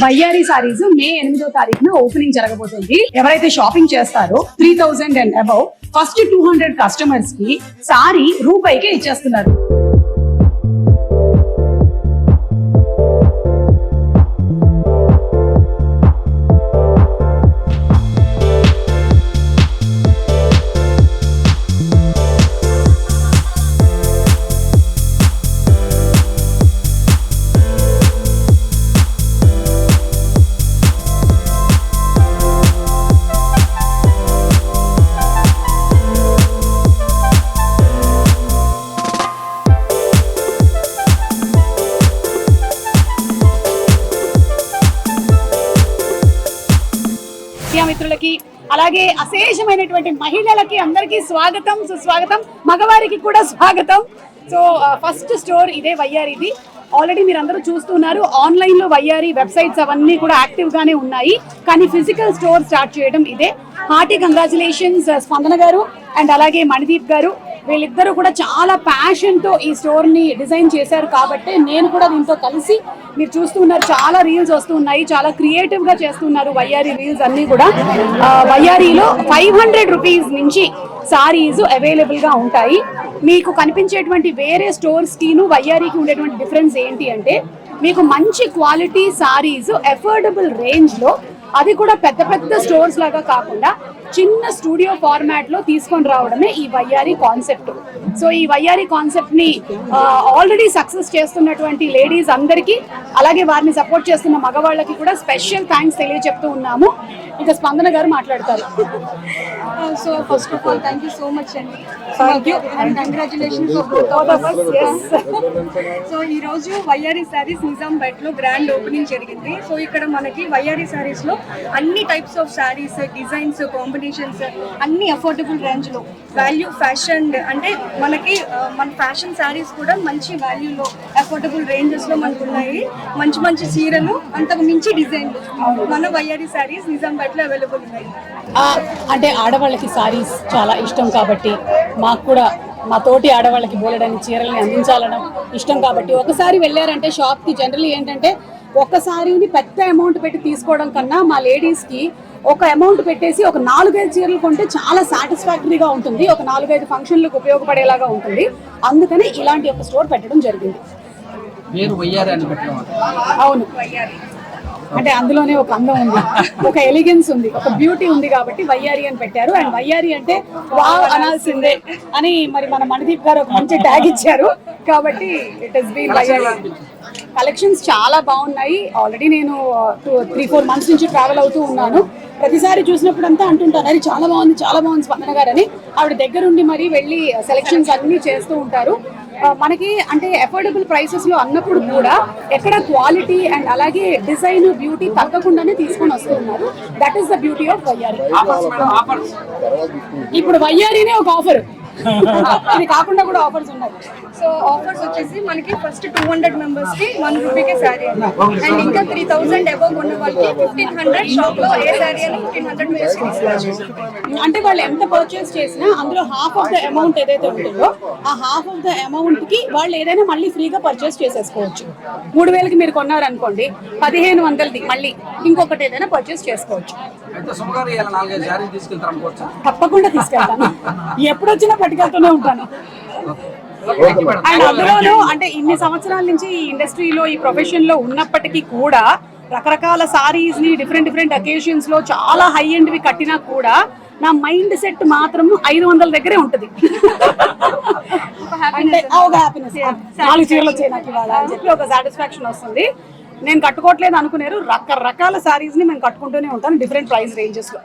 వయ్యారి సారీస్ మే 8వ తారీఖున ఓపెనింగ్ జరగబోతుంది. ఎవరైతే షాపింగ్ చేస్తారో 3000 అండ్ అబౌవ్ ఫస్ట్ 200 కస్టమర్స్ కి సారీ రూపాయికే ఇచ్చేస్తున్నారు. మిత్రులకి అలాగే అశేషమైనటువంటి మహిళలకి అందరికీ స్వాగతం, సుస్వాగతం. మగవారికి కూడా స్వాగతం. సో ఫస్ట్ స్టోర్ ఇదే వయ్యారిది. ఆల్రెడీ మీరు అందరూ చూస్తున్నారు, ఆన్లైన్ లో వయ్యారి వెబ్సైట్స్ అవన్నీ కూడా యాక్టివ్ గానే ఉన్నాయి. కానీ ఫిజికల్ స్టోర్ స్టార్ట్ చేయడం ఇదే. హార్టీ కంగ్రాచులేషన్స్ స్పందన గారు అండ్ అలాగే మణిదీప్ గారు. వీళ్ళిద్దరూ కూడా చాలా ప్యాషన్ తో ఈ స్టోర్ ని డిజైన్ చేశారు కాబట్టి నేను కూడా దీంతో కలిసి, మీరు చూస్తున్నారు చాలా రీల్స్ వస్తున్నాయి, చాలా క్రియేటివ్ గా చేస్తున్నారు వయ్యారి రీల్స్ అన్ని కూడా. వయ్యారిలో 500 రూపీస్ నుంచి సారీస్ అవైలబుల్ గా ఉంటాయి. మీకు కనిపించేటువంటి వేరే స్టోర్స్ కిను వయ్యారికి ఉండేటువంటి డిఫరెన్స్ ఏంటి అంటే, మీకు మంచి క్వాలిటీ సారీస్ అఫోర్డబుల్ రేంజ్ లో, అది కూడా పెద్ద పెద్ద స్టోర్స్ లాగా కాకుండా చిన్న స్టూడియో ఫార్మాట్ లో తీసుకొని రావడమే ఈ వయ్యారి కాన్సెప్ట్. సో ఈ వయ్యారి కాన్సెప్ట్ ని ఆల్రెడీ సక్సెస్ చేస్తున్నటువంటి లేడీస్ అందరికీ, అలాగే వారిని సపోర్ట్ చేస్తున్న మగవాళ్ళకి కూడా స్పెషల్ థ్యాంక్స్ తెలియజెప్తూ ఉన్నాము. ఇంకా స్పందన గారు మాట్లాడతారు. So first of all thank you so much అండి. Thank you and congratulations for both of us. So ఈ రోజు వయ్యారి సారీస్ నిజాంపేట్ లో గ్రాండ్ ఓపెనింగ్ జరిగింది. సో ఇక్కడ మనకి వయ్యారి సారీస్ లో అన్ని types of saris, designs, combinations అన్ని అఫోర్డబుల్ రేంజ్ లో, వాల్యూ ఫ్యాషన్ అంటే మనకి మన ఫ్యాషన్ సారీస్ కూడా మంచి వాల్యూలో అఫోర్డబుల్ రేంజెస్ లో మనకు ఉన్నాయి. మంచి మంచి చీరలు, అంతకు మించి డిజైన్లు మన వయ్యారి సారీస్ నిజాంపేట్ లో అవైలబుల్ ఉన్నాయి. అంటే ఆడవాళ్ళకి సారీస్ చాలా ఇష్టం కాబట్టి, మాకు కూడా మా తోటి ఆడవాళ్ళకి బోలెడని చీరల్ని అందించాలడం ఇష్టం కాబట్టి, ఒకసారి వెళ్ళారంటే షాప్కి జనరల్లీ ఏంటంటే ఒక సారీని పెద్ద అమౌంట్ పెట్టి తీసుకోవడం కన్నా మా లేడీస్కి ఒక అమౌంట్ పెట్టేసి ఒక 4-5 చీరలు కొంటే చాలా సాటిస్ఫాక్టరీగా ఉంటుంది, ఒక 4-5 ఫంక్షన్లకు ఉపయోగపడేలాగా ఉంటుంది. అందుకని ఇలాంటి ఒక స్టోర్ పెట్టడం జరిగింది. అవును, అంటే అందులోనే ఒక అందం ఉంది, ఒక ఎలిగెన్స్ ఉంది, ఒక బ్యూటీ ఉంది కాబట్టి వయ్యారి అని పెట్టారు. అండ్ వయ్యారి అంటే వావ్ అనాల్సిందే అని మరి మన మణిదీప్ గారు ఒక మంచి ట్యాగ్ ఇచ్చారు కాబట్టి ఇట్ హస్ బీన్ వయ్యారి. కలెక్షన్స్ చాలా బాగున్నాయి. ఆల్రెడీ నేను 3-4 మంత్స్ నుంచి ట్రావెల్ అవుతూ ఉన్నాను. ప్రతిసారి చూసినప్పుడు అంతా అంటుంటాను, అది చాలా బాగుంది, చాలా బాగుంది స్పందన గారు అని. ఆవిడ దగ్గరుండి మరి వెళ్ళి సెలెక్షన్స్ అన్ని చేస్తూ ఉంటారు. మనకి అంటే అఫోర్డబుల్ ప్రైసెస్ లో అన్నప్పుడు కూడా ఎక్కడ క్వాలిటీ అండ్ అలాగే డిజైన్, బ్యూటీ తగ్గకుండానే తీసుకొని వస్తూ ఉన్నారు. That is the beauty of వయ్యారి. ఇప్పుడు వయ్యారినే ఒక ఆఫర్, ఇది కాకుండా కూడా ఆఫర్స్ ఉన్నాయి. సో ఆఫర్స్ వచ్చేసి మనకి ఫస్ట్ 200 మెంబర్స్ కి 1 రూపీకే శారీ అండ్ ఇంకా 3000 అబౌవ్ ఉన్న వాళ్ళకి 1500 షాప్ లో ఏ శారీ అని 1500 అంటే వాళ్ళు ఎంత పర్చేస్ చేసినా అందులో హాఫ్ ఆఫ్ ద అమౌంట్ ఏదైతే ఉంటుందో ఆ హాఫ్ ఆఫ్ ద అమౌంట్ కి వాళ్ళు ఏదైనా మళ్ళీ ఫ్రీగా పర్చేస్ చేసేసుకోవచ్చు. 3000కి మీరు కొన్నారనుకోండి, 1500ది మళ్ళీ ఇంకొకటి ఏదైనా పర్చేస్ చేసుకోవచ్చు. తప్పకుండా తీసుకెళ్తాను, ఎప్పుడు వచ్చినా పట్టుకెళ్తూనే ఉంటాను. అండ్ అందులోనూ అంటే ఇన్ని సంవత్సరాల నుంచి ఈ ఇండస్ట్రీలో, ఈ ప్రొఫెషన్ లో ఉన్నప్పటికీ కూడా రకరకాల సారీస్ ని డిఫరెంట్ అకేషన్స్ లో చాలా హై ఎండ్ వి కట్టినా కూడా నా మైండ్ సెట్ మాత్రం 500 దగ్గరే ఉంటది. అంటే ఒక హ్యాపీనెస్, 4 చీరలు వచ్చాయి నాకు ఇవాళ అని చెప్పి ఒక సాటిస్ఫాక్షన్ వస్తుంది. నేను కట్టుకోవట్లేదు అనుకున్నారు, రకరకాల సారీస్ ని మేము కట్టుకుంటూనే ఉంటాను డిఫరెంట్ ప్రైస్ రేంజెస్ లో.